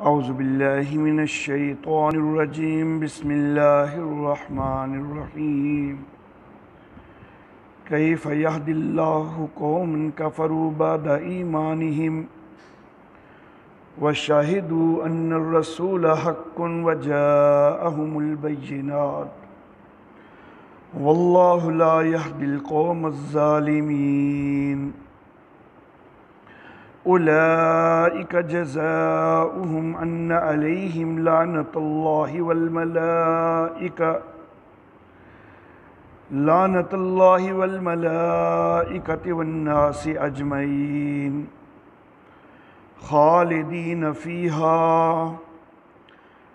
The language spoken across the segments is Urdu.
اعوذ باللہ من الشیطان الرجیم بسم اللہ الرحمن الرحیم کیف یہدی اللہ قوما کفروا بعد ایمانہم وشہدوا ان الرسول حق وجاءہم البینات واللہ لا یہدی القوم الظالمین اولئک جزاؤہم ان علیہم لعنۃ اللہ والملائکۃ والناس اجمعین خالدین فیہا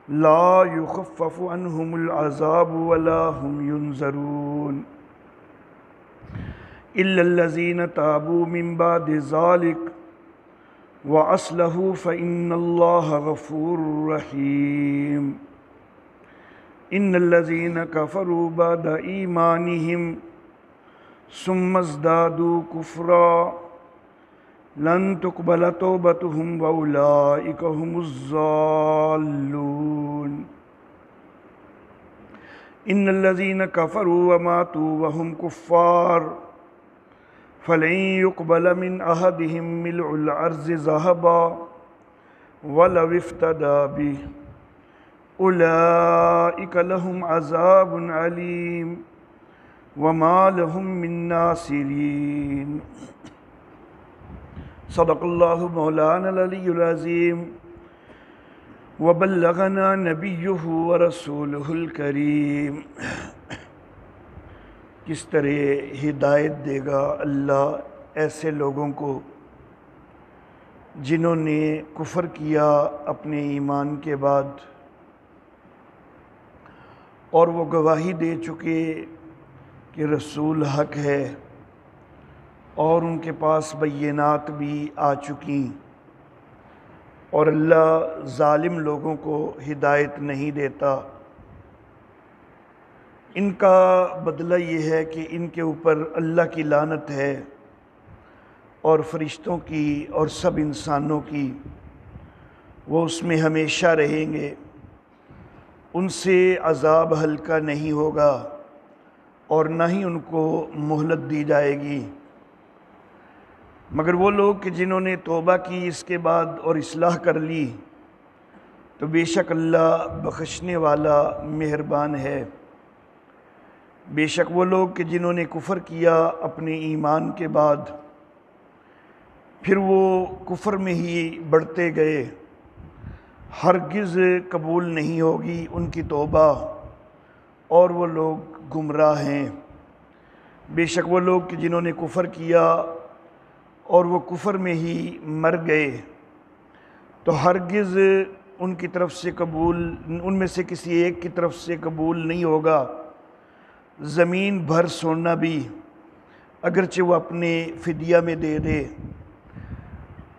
لا یخفف عنہم العذاب ولا هم ینظرون الا الذین تابوا من بعد ذلک وَأَصْلَحُوا فَإِنَّ اللَّهَ غَفُورٌ رَحِيمٌ إِنَّ الَّذِينَ كَفَرُوا بَعْدَ إِيمَانِهِمْ ثُمَّ ازْدَادُوا كُفْرًا لَن تُقْبَلَ تَوْبَتُهُمْ وَأُولَئِكَ هُمُ الضَّالُّونَ إِنَّ الَّذِينَ كَفَرُوا وَمَاتُوا وَهُمْ كُفَّارٌ فَلَن يُقْبَلَ مِنْ أَحَدِهِمْ مِلْءُ الْأَرْضِ ذَهَبًا وَلَوِ افْتَدَىٰ بِهِ أُولَئِكَ لَهُمْ عَذَابٌ أَلِيمٌ وَمَا لَهُم مِّن نَّاصِرِينَ صدق اللہ مولانا العلی العظیم وبلغنا نبیہ ورسولہ الکریم۔ کس طرح ہدایت دے گا اللہ ایسے لوگوں کو جنہوں نے کفر کیا اپنے ایمان کے بعد، اور وہ گواہی دے چکے کہ رسول حق ہے اور ان کے پاس بینات بھی آ چکی، اور اللہ ظالم لوگوں کو ہدایت نہیں دیتا۔ ان کا بدلہ یہ ہے کہ ان کے اوپر اللہ کی لعنت ہے اور فرشتوں کی اور سب انسانوں کی، وہ اس میں ہمیشہ رہیں گے، ان سے عذاب ہلکا نہیں ہوگا اور نہ ہی ان کو مہلت دی جائے گی، مگر وہ لوگ کہ جنہوں نے توبہ کی اس کے بعد اور اصلاح کر لی تو بے شک اللہ بخشنے والا مہربان ہے۔ بے شک وہ لوگ کہ جنہوں نے کفر کیا اپنے ایمان کے بعد، پھر وہ کفر میں ہی بڑھتے گئے، ہرگز قبول نہیں ہوگی ان کی توبہ، اور وہ لوگ گمراہ ہیں۔ بے شک وہ لوگ کہ جنہوں نے کفر کیا اور وہ کفر میں ہی مر گئے تو ہرگز ان کی طرف سے قبول، ان میں سے کسی ایک کی طرف سے قبول نہیں ہوگا زمین بھر سونا بھی، اگرچہ وہ اپنے فدیہ میں دے دے،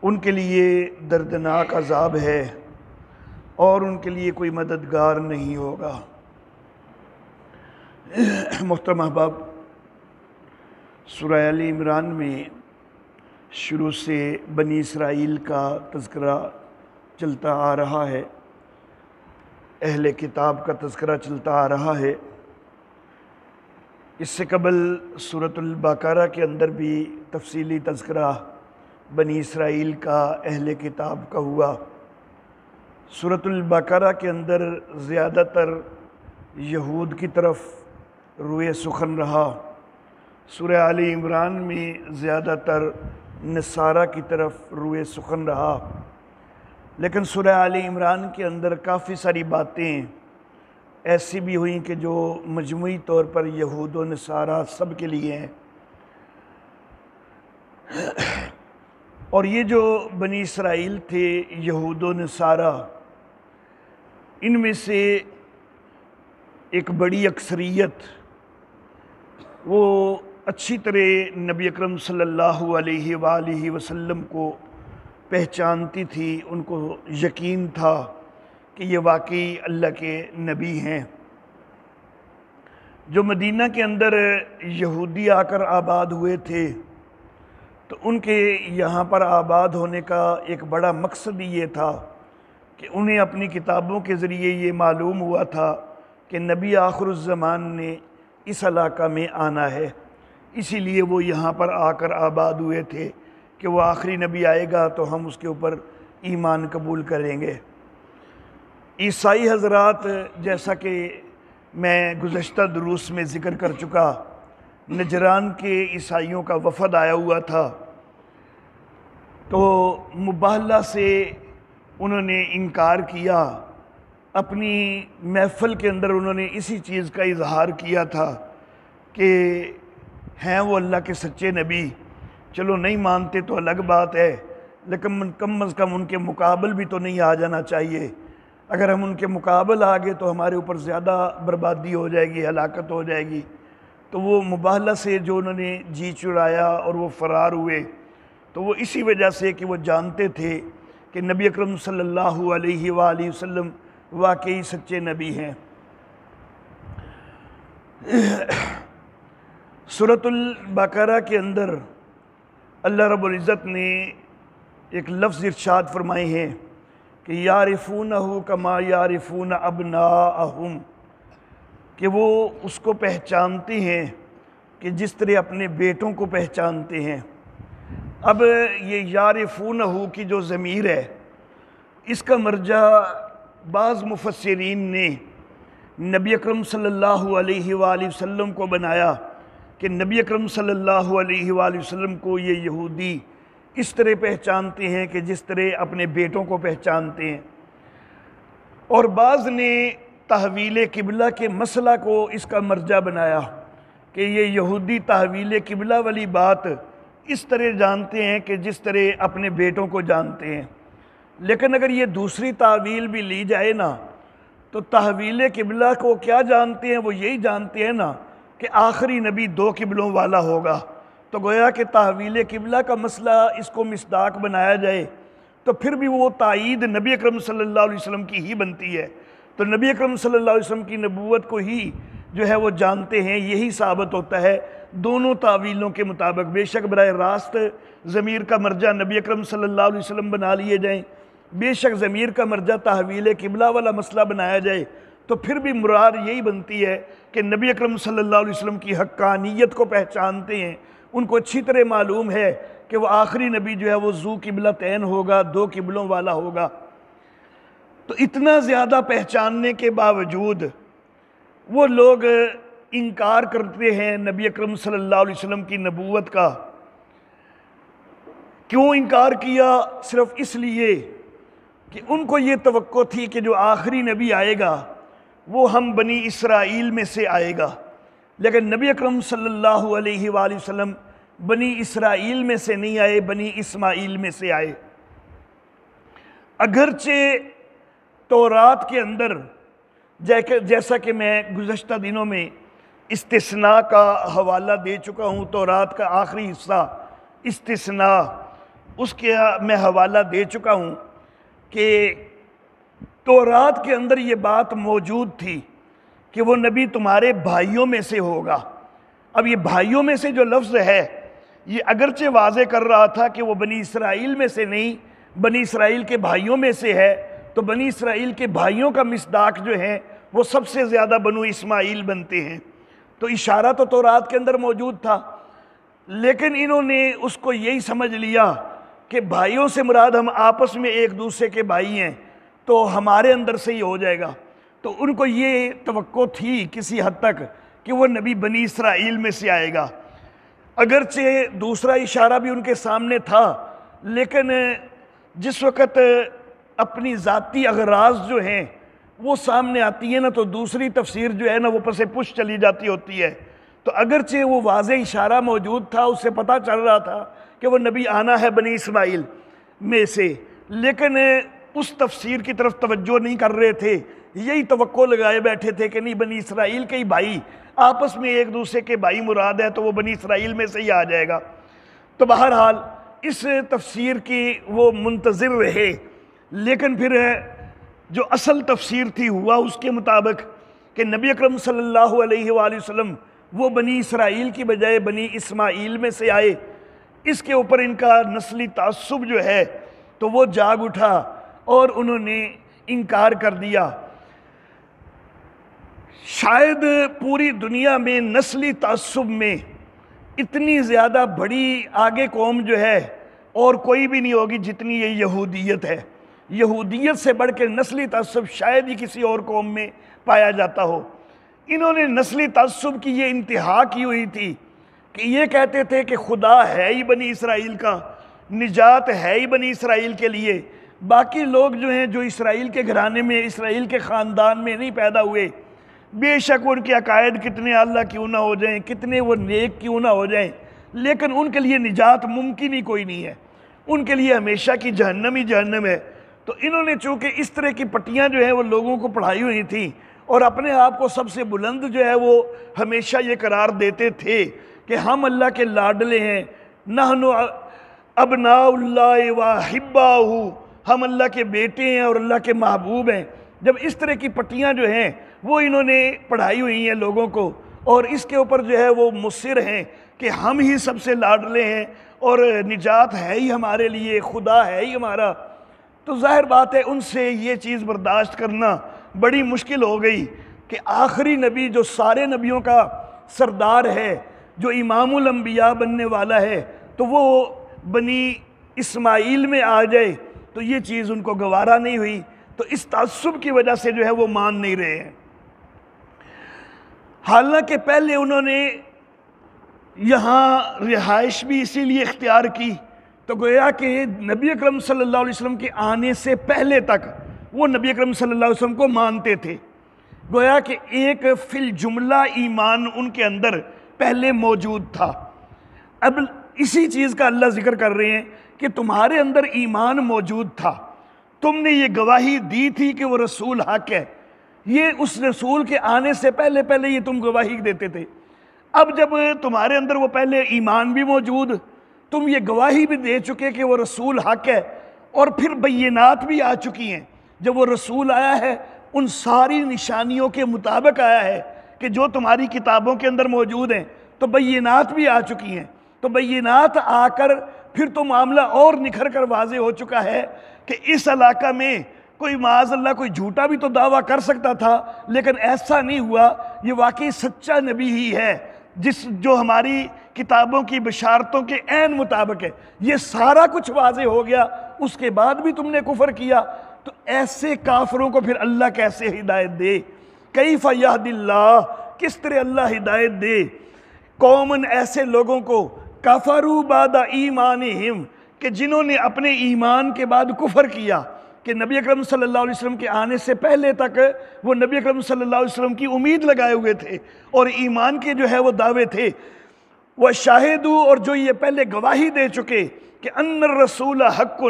ان کے لیے دردناک عذاب ہے اور ان کے لیے کوئی مددگار نہیں ہوگا۔ محترم احباب، سورہ آل عمران میں شروع سے بنی اسرائیل کا تذکرہ چلتا آ رہا ہے، اہل کتاب کا تذکرہ چلتا آ رہا ہے۔ اس سے قبل سورۃ البقرہ کے اندر بھی تفصیلی تذکرہ بنی اسرائیل کا اہل کتاب کا ہوا۔ سورۃ البقرہ کے اندر زیادہ تر یہود کی طرف روئے سخن رہا، سورہ آل عمران میں زیادہ تر نصارہ کی طرف روئے سخن رہا، لیکن سورہ آل عمران کے اندر کافی ساری باتیں ایسی بھی ہوئیں کہ جو مجموعی طور پر یہود و نصارہ سب کے لیے ہیں۔ اور یہ جو بنی اسرائیل تھے یہود و نصارہ، ان میں سے ایک بڑی اکثریت وہ اچھی طرح نبی اکرم صلی اللہ علیہ وآلہ وسلم کو پہچانتی تھی، ان کو یقین تھا کہ یہ واقعی اللہ کے نبی ہیں۔ جو مدینہ کے اندر یہودی آ کر آباد ہوئے تھے تو ان کے یہاں پر آباد ہونے کا ایک بڑا مقصد یہ تھا کہ انہیں اپنی کتابوں کے ذریعے یہ معلوم ہوا تھا کہ نبی آخر الزمان نے اس علاقہ میں آنا ہے، اسی لیے وہ یہاں پر آ کر آباد ہوئے تھے کہ وہ آخری نبی آئے گا تو ہم اس کے اوپر ایمان قبول کریں گے۔ عیسائی حضرات، جیسا کہ میں گزشتہ دروس میں ذکر کر چکا، نجران کے عیسائیوں کا وفد آیا ہوا تھا، تو مباہلہ سے انہوں نے انکار کیا۔ اپنی محفل کے اندر انہوں نے اسی چیز کا اظہار کیا تھا کہ ہیں وہ اللہ کے سچے نبی، چلو نہیں مانتے تو الگ بات ہے، لیکن کم از کم ان کے مقابل بھی تو نہیں آ جانا چاہیے۔ اگر ہم ان کے مقابل آ گئے تو ہمارے اوپر زیادہ بربادی ہو جائے گی، ہلاکت ہو جائے گی۔ تو وہ مباہلہ سے جو انہوں نے جی چڑایا اور وہ فرار ہوئے، تو وہ اسی وجہ سے کہ وہ جانتے تھے کہ نبی اکرم صلی اللہ علیہ وآلہ وسلم واقعی سچے نبی ہیں۔ سورۃ البقرہ کے اندر اللہ رب العزت نے ایک لفظ ارشاد فرمائے ہیں کہ یعرفونہ کما یعرفون ابناءہم، کہ وہ اس کو پہچانتے ہیں کہ جس طرح اپنے بیٹوں کو پہچانتے ہیں۔ اب یہ یعرفونہ کی جو ضمیر ہے، اس کا مرجع بعض مفسرین نے نبی اکرم صلی اللہ علیہ وآلہ وسلم کو بنایا کہ نبی اکرم صلی اللہ علیہ وآلہ وسلم کو یہ یہودی اس طرح پہچانتے ہیں کہ جس طرح اپنے بیٹوں کو پہچانتے ہیں، اور بعض نے تحویل قبلہ کے مسئلہ کو اس کا مرجع بنایا کہ یہ یہودی تحویل قبلہ والی بات اس طرح جانتے ہیں کہ جس طرح اپنے بیٹوں کو جانتے ہیں۔ لیکن اگر یہ دوسری تعویل بھی لی جائے نا، تو تحویل قبلہ کو کیا جانتے ہیں؟ وہ یہی جانتے ہیں نا کہ آخری نبی دو قبلوں والا ہوگا، تو گویا کہ تحویل قبلہ کا مسئلہ اس کو مصداق بنایا جائے تو پھر بھی وہ تائید نبی اکرم صلی اللہ علیہ وسلم کی ہی بنتی ہے۔ تو نبی اکرم صلی اللہ علیہ وسلم کی نبوت کو ہی جو ہے وہ جانتے ہیں، یہی ثابت ہوتا ہے دونوں تعویلوں کے مطابق۔ بے شک براہ راست ضمیر کا مرجع نبی اکرم صلی اللہ علیہ وسلم بنا لیے جائیں، بے شک ضمیر کا مرجع تحویل قبلہ والا مسئلہ بنایا جائے، تو پھر بھی مراد یہی بنتی ہے کہ نبی اکرم صلی اللہ علیہ وسلم کی حقانیت کو پہچانتے ہیں، ان کو اچھی طرح معلوم ہے کہ وہ آخری نبی جو ہے وہ ذو قبلتین ہوگا، دو قبلوں والا ہوگا۔ تو اتنا زیادہ پہچاننے کے باوجود وہ لوگ انکار کرتے ہیں نبی اکرم صلی اللہ علیہ وسلم کی نبوت کا۔ کیوں انکار کیا؟ صرف اس لیے کہ ان کو یہ توقع تھی کہ جو آخری نبی آئے گا وہ ہم بنی اسرائیل میں سے آئے گا، لیکن نبی اکرم صلی اللہ علیہ وآلہ وسلم بنی اسرائیل میں سے نہیں آئے، بنی اسماعیل میں سے آئے۔ اگرچہ تورات کے اندر جیسا کہ میں گزشتہ دنوں میں استثناء کا حوالہ دے چکا ہوں، تورات کا آخری حصہ استثناء، اس کے میں حوالہ دے چکا ہوں کہ تورات کے اندر یہ بات موجود تھی کہ وہ نبی تمہارے بھائیوں میں سے ہوگا۔ اب یہ بھائیوں میں سے جو لفظ ہے، یہ اگرچہ واضح کر رہا تھا کہ وہ بنی اسرائیل میں سے نہیں، بنی اسرائیل کے بھائیوں میں سے ہے، تو بنی اسرائیل کے بھائیوں کا مصداق جو ہے وہ سب سے زیادہ بنو اسماعیل بنتے ہیں، تو اشارہ تو تورات کے اندر موجود تھا، لیکن انہوں نے اس کو یہی سمجھ لیا کہ بھائیوں سے مراد ہم آپس میں ایک دوسرے کے بھائی ہیں تو ہمارے اندر سے ہی ہو جائے گا۔ تو ان کو یہ توقع تھی کسی حد تک کہ وہ نبی بنی اسرائیل میں سے آئے گا، اگرچہ دوسرا اشارہ بھی ان کے سامنے تھا، لیکن جس وقت اپنی ذاتی اغراض جو ہیں وہ سامنے آتی ہیں نا، تو دوسری تفسیر جو ہے نا وہ پس پش چلی جاتی ہوتی ہے۔ تو اگرچہ وہ واضح اشارہ موجود تھا، اس سے پتہ چل رہا تھا کہ وہ نبی آنا ہے بنی اسماعیل میں سے، لیکن اس تفسیر کی طرف توجہ نہیں کر رہے تھے، یہی توقع لگائے بیٹھے تھے کہ نہیں بنی اسرائیل کے ہی بھائی، آپس میں ایک دوسرے کے بھائی مراد ہے تو وہ بنی اسرائیل میں سے ہی آ جائے گا۔ تو بہرحال اس تفسیر کی وہ منتظر رہے، لیکن پھر جو اصل تفسیر تھی ہوا اس کے مطابق کہ نبی اکرم صلی اللہ علیہ وآلہ وسلم وہ بنی اسرائیل کی بجائے بنی اسماعیل میں سے آئے۔ اس کے اوپر ان کا نسلی تعصب جو ہے تو وہ جاگ اٹھا، اور انہوں نے انکار کر دیا۔ شاید پوری دنیا میں نسلی تعصب میں اتنی زیادہ بڑی آگے قوم جو ہے اور کوئی بھی نہیں ہوگی جتنی یہ یہودیت ہے۔ یہودیت سے بڑھ کے نسلی تعصب شاید ہی کسی اور قوم میں پایا جاتا ہو۔ انہوں نے نسلی تعصب کی یہ انتہا کی ہوئی تھی کہ یہ کہتے تھے کہ خدا ہے ہی بنی اسرائیل کا، نجات ہے ہی بنی اسرائیل کے لیے، باقی لوگ جو ہیں جو اسرائیل کے گھرانے میں، اسرائیل کے خاندان میں نہیں پیدا ہوئے، بے شک ان کے عقائد کتنے اللہ کیوں نہ ہو جائیں، کتنے وہ نیک کیوں نہ ہو جائیں، لیکن ان کے لیے نجات ممکن ہی کوئی نہیں ہے، ان کے لیے ہمیشہ کی جہنم ہی جہنم ہے۔ تو انہوں نے چونکہ اس طرح کی پٹیاں جو ہیں وہ لوگوں کو پڑھائی ہوئی تھیں اور اپنے آپ کو سب سے بلند جو ہے وہ ہمیشہ یہ قرار دیتے تھے کہ ہم اللہ کے لاڈلے ہیں، نحن ابناء اللہ واحباہ، ہم اللہ کے بیٹے ہیں اور اللہ کے محبوب ہیں۔ جب اس طرح کی پٹیاں جو ہیں وہ انہوں نے پڑھائی ہوئی ہیں لوگوں کو اور اس کے اوپر جو ہے وہ مصر ہیں کہ ہم ہی سب سے لاڈلے ہیں اور نجات ہے ہی ہمارے لیے، خدا ہے ہی ہمارا، تو ظاہر بات ہے ان سے یہ چیز برداشت کرنا بڑی مشکل ہو گئی کہ آخری نبی جو سارے نبیوں کا سردار ہے، جو امام الانبیاء بننے والا ہے، تو وہ بنی اسماعیل میں آ جائے تو یہ چیز ان کو گوارا نہیں ہوئی، تو اس تعصب کی وجہ سے جو ہے وہ مان نہیں رہے ہیں۔ حالانکہ پہلے انہوں نے یہاں رہائش بھی اسی لیے اختیار کی، تو گویا کہ نبی اکرم صلی اللہ علیہ وسلم کے آنے سے پہلے تک وہ نبی اکرم صلی اللہ علیہ وسلم کو مانتے تھے، گویا کہ ایک فی الجملہ ایمان ان کے اندر پہلے موجود تھا۔ اب اسی چیز کا اللہ ذکر کر رہے ہیں کہ تمہارے اندر ایمان موجود تھا، تم نے یہ گواہی دی تھی کہ وہ رسول حق ہے، یہ اس رسول کے آنے سے پہلے یہ تم گواہی دیتے تھے۔ اب جب تمہارے اندر وہ پہلے ایمان بھی موجود، تم یہ گواہی بھی دے چکے کہ وہ رسول حق ہے، اور پھر بینات بھی آ چکی ہیں، جب وہ رسول آیا ہے ان ساری نشانیوں کے مطابق آیا ہے کہ جو تمہاری کتابوں کے اندر موجود ہیں، تو بینات بھی آ چکی ہیں، تو بینات آ کر پھر تو معاملہ اور نکھر کر واضح ہو چکا ہے کہ اس علاقہ میں کوئی معاذ اللہ کوئی جھوٹا بھی تو دعویٰ کر سکتا تھا، لیکن ایسا نہیں ہوا، یہ واقعی سچا نبی ہی ہے جو ہماری کتابوں کی بشارتوں کے عین مطابق ہے۔ یہ سارا کچھ واضح ہو گیا، اس کے بعد بھی تم نے کفر کیا، تو ایسے کافروں کو پھر اللہ کیسے ہدایت دے؟ کیف یہدی اللہ، کس طرح اللہ ہدایت دے قومن ایسے لوگوں کو کفروا بعد ایمانہم، کہ جنہوں نے اپنے ایمان کے بعد کفر کیا، کہ نبی اکرم صلی اللہ علیہ وسلم کے آنے سے پہلے تک وہ نبی اکرم صلی اللہ علیہ وسلم کی امید لگائے ہوئے تھے اور ایمان کے جو ہے وہ دعوے تھے، وَشَاهِدُوا، اور جو یہ پہلے گواہی دے چکے کہ ان الرسول حق،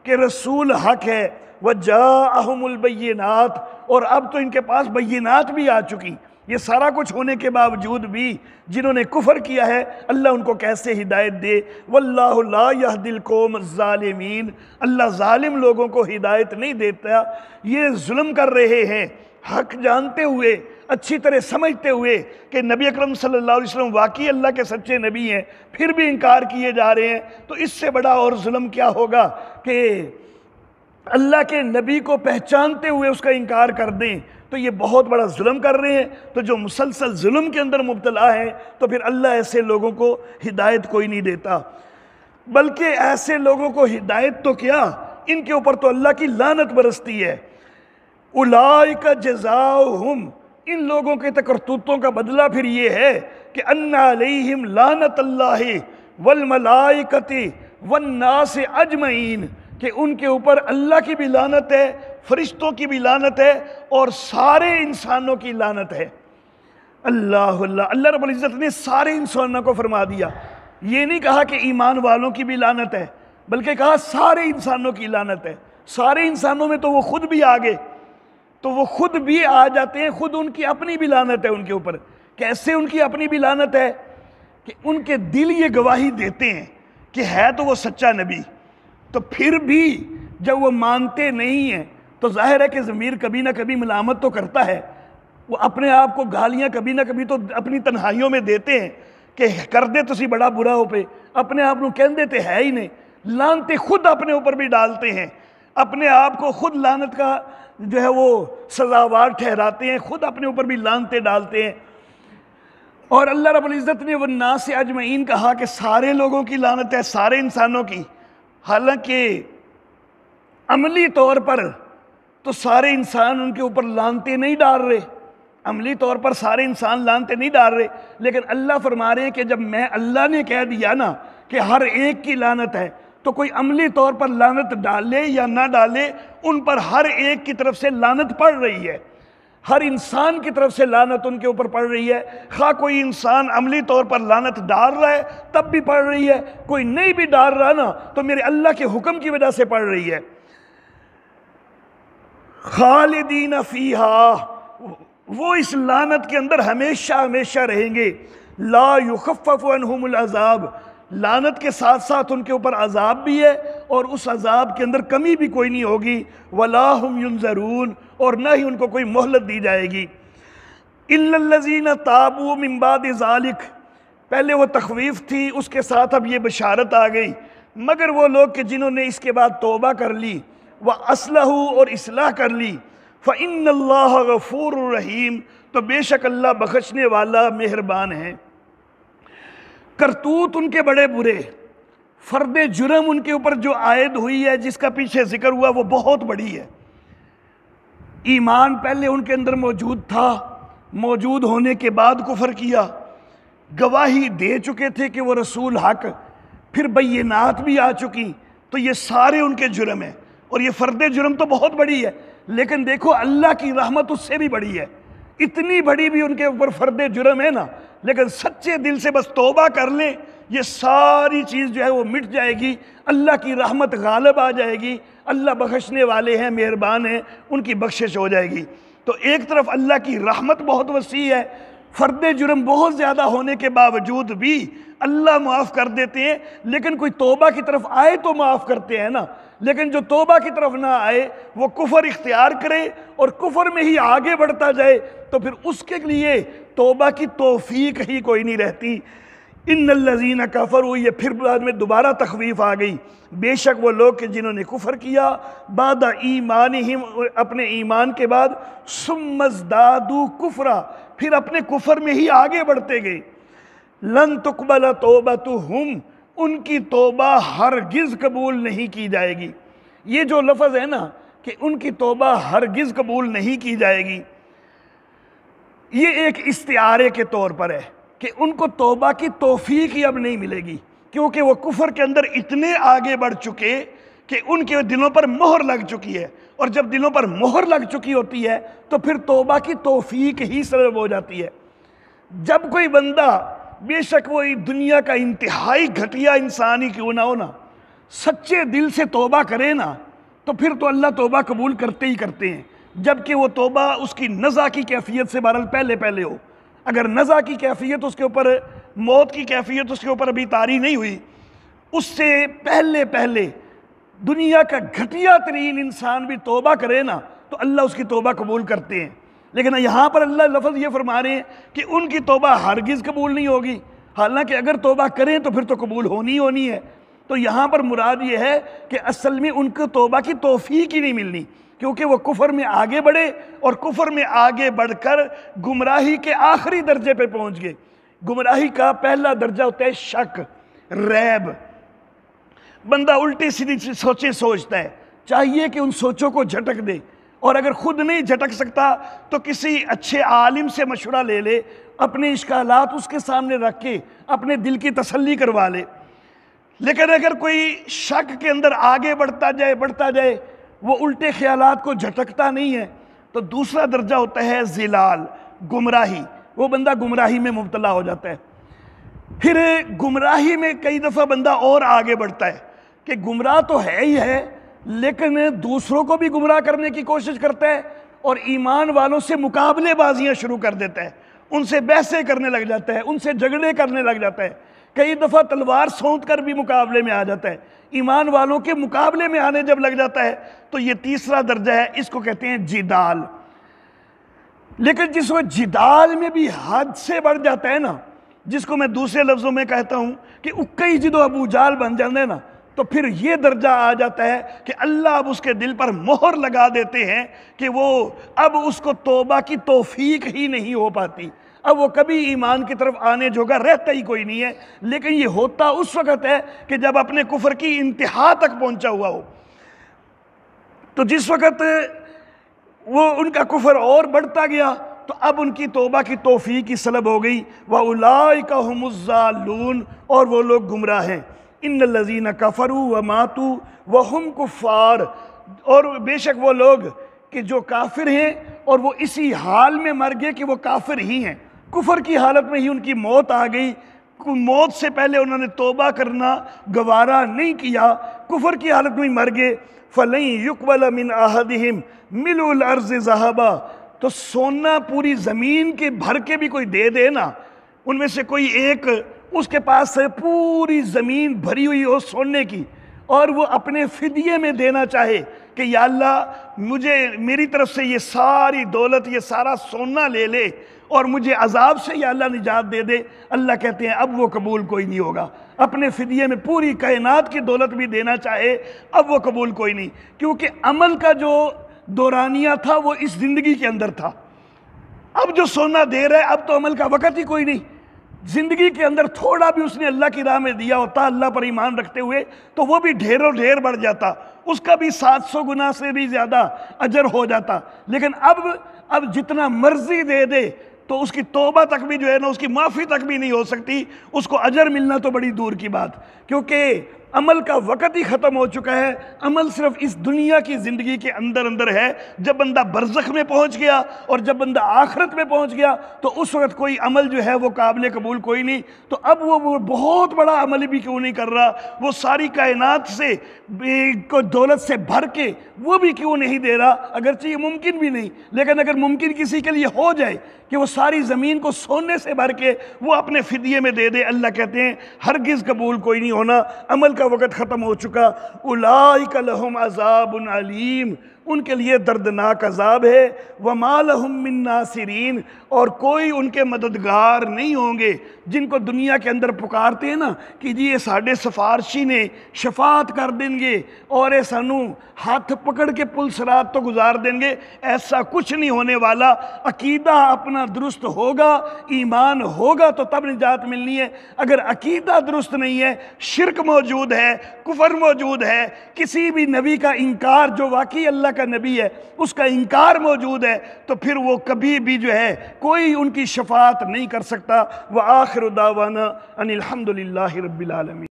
کہ رسول حق ہے، وَجَاءَهُمُ الْبَيِّنَاتِ، اور اب تو ان کے پاس بینات بھی آ چکی۔ یہ سارا کچھ ہونے کے باوجود بھی جنہوں نے کفر کیا ہے اللہ ان کو کیسے ہدایت دے؟ وَاللَّهُ لَا يَهْدِي الْقَوْمَ الظَّالِمِينَ، اللہ ظالم لوگوں کو ہدایت نہیں دیتا۔ یہ ظلم کر رہے ہیں حق جانتے ہوئے، اچھی طرح سمجھتے ہوئے کہ نبی اکرم صلی اللہ علیہ وسلم واقعی اللہ کے سچے نبی ہیں، پھر بھی انکار کیے جا رہے ہیں، تو اس سے بڑا اور ظلم کیا ہوگا کہ اللہ کے نبی کو پہچانتے ہوئے اس کا انکار کر دیں، تو یہ بہت بڑا ظلم کر رہے ہیں۔ تو جو مسلسل ظلم کے اندر مبتلا ہیں تو پھر اللہ ایسے لوگوں کو ہدایت کوئی نہیں دیتا، بلکہ ایسے لوگوں کو ہدایت تو کیا، ان کے اوپر تو اللہ کی لعنت برستی ہے۔ اولئک جزاؤہم، ان لوگوں کے کرتوتوں کا بدلہ پھر یہ ہے کہ ان علیہم لعنت اللہ والملائکۃ والناس اجمعین، کہ ان کے اوپر اللہ کی بھی لعنت ہے، فرشتوں کی بھی لعنت ہے، اور سارے انسانوں کی لعنت ہے۔ اللہ رب العزت نے سارے انسانوں کو فرما دیا، یہ نہیں کہا کہ ایمان والوں کی بھی لعنت ہے، بلکہ کہا سارے انسانوں کی لعنت ہے۔ سارے انسانوں میں تو وہ خود بھی آگے، تو وہ خود بھی آ جاتے ہیں، خود ان کی اپنی بھی لعنت ہے ان کے اوپر۔ کیسے ان کی اپنی بھی لعنت ہے؟ کہ ان کے دل یہ گواہی دیتے ہیں کہ ہے تو وہ سچا نبی، تو پھر بھی جب وہ مانتے نہیں ہیں تو ظاہر ہے کہ ضمیر کبھی نہ کبھی ملامت تو کرتا ہے۔ وہ اپنے آپ کو گالیاں کبھی نہ کبھی تو اپنی تنہائیوں میں دیتے ہیں کہ کر دے تسی بڑا برا ہو پہ، اپنے آپ کو کہن دیتے ہے ہی نہیں، لانتے خود اپنے اوپر بھی ڈالتے ہیں۔ اپنے آپ کو خود لعنت کا جو ہے وہ سزاوار ٹھہراتے ہیں، خود اپنے اوپر بھی لعنتیں ڈالتے ہیں۔ اور اللہ رب العزت نے والناس اجمعین کہا کہ سارے لوگوں کی لعنت ہے، سارے انسانوں کی، حالانکہ عملی طور پر تو سارے انسان ان کے اوپر لعنتیں نہیں ڈال رہے، عملی طور پر سارے انسان لعنتیں نہیں ڈال رہے، لیکن اللہ فرما رہے ہیں کہ جب میں اللہ نے کہہ دیا نا کہ ہر ایک کی لعنت ہے، تو کوئی عملی طور پر لعنت ڈالے یا نہ ڈالے، ان پر ہر ایک کی طرف سے لعنت پڑ رہی ہے، ہر انسان کی طرف سے لعنت ان کے اوپر پڑ رہی ہے، خواہ کوئی انسان عملی طور پر لعنت ڈال رہا ہے تب بھی پڑ رہی ہے، کوئی نہیں بھی ڈال رہا نا تو میرے اللہ کے حکم کی وجہ سے پڑ رہی ہے۔ خالدین فیہا، وہ اس لعنت کے اندر ہمیشہ ہمیشہ رہیں گے، لا یخفف عنہم العذاب، لعنت کے ساتھ ساتھ ان کے اوپر عذاب بھی ہے اور اس عذاب کے اندر کمی بھی کوئی نہیں ہوگی، ولا ہم ینظرون، اور نہ ہی ان کو کوئی مہلت دی جائے گی۔ الا الذین تابوا من بعد ذلک، پہلے وہ تخویف تھی، اس کے ساتھ اب یہ بشارت آ گئی، مگر وہ لوگ کہ جنہوں نے اس کے بعد توبہ کر لی وَأَصْلَحُوا، اور اصلاح کر لی، فَإِنَّ اللَّهَ غَفُورٌ رَحِيمٌ، تو بے شک اللہ بخشنے والا مہربان ہے۔ کرتوت ان کے بڑے برے، فرد جرم ان کے اوپر جو عائد ہوئی ہے، جس کا پیچھے ذکر ہوا، وہ بہت بڑی ہے۔ ایمان پہلے ان کے اندر موجود تھا، موجود ہونے کے بعد کفر کیا، گواہی دے چکے تھے کہ وہ رسول حق، پھر بینات بھی آ چکی، تو یہ سارے ان کے جرم ہیں، اور یہ فرد جرم تو بہت بڑی ہے، لیکن دیکھو اللہ کی رحمت اس سے بھی بڑی ہے، اتنی بڑی بھی ان کے اوپر فرد جرم ہے نا، لیکن سچے دل سے بس توبہ کر لیں، یہ ساری چیز جو ہے وہ مٹ جائے گی، اللہ کی رحمت غالب آ جائے گی، اللہ بخشنے والے ہیں، مہربان ہیں، ان کی بخشش ہو جائے گی۔ تو ایک طرف اللہ کی رحمت بہت وسیع ہے، فرد جرم بہت زیادہ ہونے کے باوجود بھی اللہ معاف کر دیتے ہیں، لیکن کوئی توبہ کی طرف آئے تو معاف کرتے ہیں نا، لیکن جو توبہ کی طرف نہ آئے، وہ کفر اختیار کرے اور کفر میں ہی آگے بڑھتا جائے، تو پھر اس کے لیے توبہ کی توفیق ہی کوئی نہیں رہتی۔ ان الذین کفروا، یہ پھر بعد میں دوبارہ تخویف آ گئی، بے شک وہ لوگ کہ جنہوں نے کفر کیا، بعد ایمانہم، اپنے ایمان کے بعد، ثم ازدادوا کفرا، پھر اپنے کفر میں ہی آگے بڑھتے گئے، لن تقبل توبتہم، ان کی توبہ ہرگز قبول نہیں کی جائے گی۔ یہ جو لفظ ہے نا کہ ان کی توبہ ہرگز قبول نہیں کی جائے گی، یہ ایک استعارے کے طور پر ہے کہ ان کو توبہ کی توفیق ہی اب نہیں ملے گی، کیونکہ وہ کفر کے اندر اتنے آگے بڑھ چکے کہ ان کے دلوں پر مہر لگ چکی ہے، اور جب دلوں پر مہر لگ چکی ہوتی ہے تو پھر توبہ کی توفیق ہی سبب ہو جاتی ہے۔ جب کوئی بندہ، بے شک وہ دنیا کا انتہائی گھٹیا انسان ہی کیوں نہ ہو نا، سچے دل سے توبہ کرے نا، تو پھر تو اللہ توبہ قبول کرتے ہی کرتے ہیں، جبکہ وہ توبہ اس کی نزع کی کیفیت سے بہرحال پہلے ہو۔ اگر نزع کی کیفیت اس کے اوپر، موت کی کیفیت اس کے اوپر ابھی طاری نہیں ہوئی، اس سے پہلے دنیا کا گھٹیا ترین انسان بھی توبہ کرے نا تو اللہ اس کی توبہ قبول کرتے ہیں۔ لیکن یہاں پر اللہ لفظ یہ فرما رہے ہیں کہ ان کی توبہ ہرگز قبول نہیں ہوگی، حالانکہ اگر توبہ کریں تو پھر تو قبول ہونی ہے۔ تو یہاں پر مراد یہ ہے کہ اصل میں ان کو توبہ کی توفیق ہی نہیں ملنی، کیونکہ وہ کفر میں آگے بڑھے، اور کفر میں آگے بڑھ کر گمراہی کے آخری درجے پہ پہنچ گئے۔ گمراہی کا پہلا درجہ ہوتا ہے شک، ریب، بندہ الٹی سیدھی سوچیں سوچتا ہے، چاہیے کہ ان سوچوں کو جھٹک دے، اور اگر خود نہیں جھٹک سکتا تو کسی اچھے عالم سے مشورہ لے لے، اپنے اشکالات اس کے سامنے رکھ کے اپنے دل کی تسلی کروا لے۔ لیکن اگر کوئی شک کے اندر آگے بڑھتا جائے، وہ الٹے خیالات کو جھٹکتا نہیں ہے، تو دوسرا درجہ ہوتا ہے ضلال، گمراہی، وہ بندہ گمراہی میں مبتلا ہو جاتا ہے۔ پھر گمراہی میں کئی دفعہ بندہ اور آگے بڑھتا ہے کہ گمراہ تو ہے ہی ہے، لیکن دوسروں کو بھی گمراہ کرنے کی کوشش کرتا ہے، اور ایمان والوں سے مقابلے بازیاں شروع کر دیتا ہے، ان سے بحثیں کرنے لگ جاتا ہے، ان سے جھگڑے کرنے لگ جاتا ہے، کئی دفعہ تلوار سونت کر بھی مقابلے میں آ جاتا ہے۔ ایمان والوں کے مقابلے میں آنے جب لگ جاتا ہے تو یہ تیسرا درجہ ہے، اس کو کہتے ہیں جدال۔ لیکن جس کو جدال میں بھی حد سے بڑھ جاتا ہے نا، جس کو میں دوسرے لفظوں میں کہتا ہوں کہ اکئی جدو ابو جال بن جاندے نا، تو پھر یہ درجہ آ جاتا ہے کہ اللہ اب اس کے دل پر مہر لگا دیتے ہیں کہ وہ اب اس کو توبہ کی توفیق ہی نہیں ہو پاتی، اب وہ کبھی ایمان کی طرف آنے جوگا رہتا ہی کوئی نہیں ہے۔ لیکن یہ ہوتا اس وقت ہے کہ جب اپنے کفر کی انتہا تک پہنچا ہوا ہو۔ تو جس وقت وہ ان کا کفر اور بڑھتا گیا تو اب ان کی توبہ کی توفیق کی سلب ہو گئی۔ وَأُولَٰئِكَ هُمُ الضَّالُّونَ، اور وہ لوگ گمراہ ہیں۔ إِنَّ الَّذِينَ كَفَرُوا وَمَاتُوا وَهُمْ كُفَّارٌ، اور بے شک وہ لوگ کہ جو کافر ہیں اور وہ اسی حال میں مر گئے کہ وہ کافر ہی ہیں، کفر کی حالت میں ہی ان کی موت آ گئی، موت سے پہلے انہوں نے توبہ کرنا گوارا نہیں کیا، کفر کی حالت میں ہی مر گئے۔ فَلَن يُقْبَلَ مِنْ أَحَدِهِمْ مِلْءُ الْأَرْضِ ذَهَبًا، تو سونا پوری زمین کے بھر کے بھی کوئی دے دے نا، ان میں سے کوئی ایک اس کے پاس سے پوری زمین بھری ہوئی ہو سونے کی، اور وہ اپنے فدیے میں دینا چاہے کہ یا اللہ مجھے میری طرف سے یہ ساری دولت، یہ سارا سونا لے لے اور مجھے عذاب سے یا اللہ نجات دے دے، اللہ کہتے ہیں اب وہ قبول کوئی نہیں ہوگا۔ اپنے فدیے میں پوری کائنات کی دولت بھی دینا چاہے اب وہ قبول کوئی نہیں، کیونکہ عمل کا جو دورانیہ تھا وہ اس زندگی کے اندر تھا۔ اب جو سونا دے رہا ہے اب تو عمل کا وقت ہی کوئی نہیں، زندگی کے اندر تھوڑا بھی اس نے اللہ کی راہ میں دیا ہوتا اللہ پر ایمان رکھتے ہوئے تو وہ بھی ڈھیروں ڈھیر بڑھ جاتا، اس کا بھی 700 گنا سے بھی زیادہ اجر ہو جاتا۔ لیکن اب جتنا مرضی دے دے تو اس کی توبہ تک بھی جو ہے نا، اس کی معافی تک بھی نہیں ہو سکتی، اس کو اجر ملنا تو بڑی دور کی بات، کیونکہ عمل کا وقت ہی ختم ہو چکا ہے۔ عمل صرف اس دنیا کی زندگی کے اندر ہے۔ جب بندہ برزخ میں پہنچ گیا اور جب بندہ آخرت میں پہنچ گیا تو اس وقت کوئی عمل جو ہے وہ قابل قبول کوئی نہیں۔ تو اب وہ بہت بڑا عمل بھی کیوں نہیں کر رہا، وہ ساری کائنات سے کو دولت سے بھر کے وہ بھی کیوں نہیں دے رہا، اگرچہ یہ ممکن بھی نہیں، لیکن اگر ممکن کسی کے لیے ہو جائے کہ وہ ساری زمین کو سونے سے بھر کے وہ اپنے فدیے میں دے دے، اللہ کہتے ہیں ہرگز قبول کوئی نہیں ہونا، عمل کا وقت ختم ہو چکا۔ اولئک لہم عذاب علیم، ان کے لیے دردناک عذاب ہے۔ وما لہم من ناصرین، اور کوئی ان کے مددگار نہیں ہوں گے۔ جن کو دنیا کے اندر پکارتے ہیں نا کہ جی یہ ساڈے سفارشی نے شفاعت کر دیں گے اور یہ سانو ہاتھ پکڑ کے پل صراط تو گزار دیں گے، ایسا کچھ نہیں ہونے والا۔ عقیدہ اپنا درست ہوگا، ایمان ہوگا تو تب نجات ملنی ہے۔ اگر عقیدہ درست نہیں ہے، شرک موجود ہے، کفر موجود ہے، کسی بھی نبی کا انکار جو واقعی اللہ کا نبی ہے اس کا انکار موجود ہے، تو پھر وہ کبھی بھی جو ہے کوئی ان کی شفاعت نہیں کر سکتا۔ وآخر دعوانا ان الحمد للہ رب العالمین۔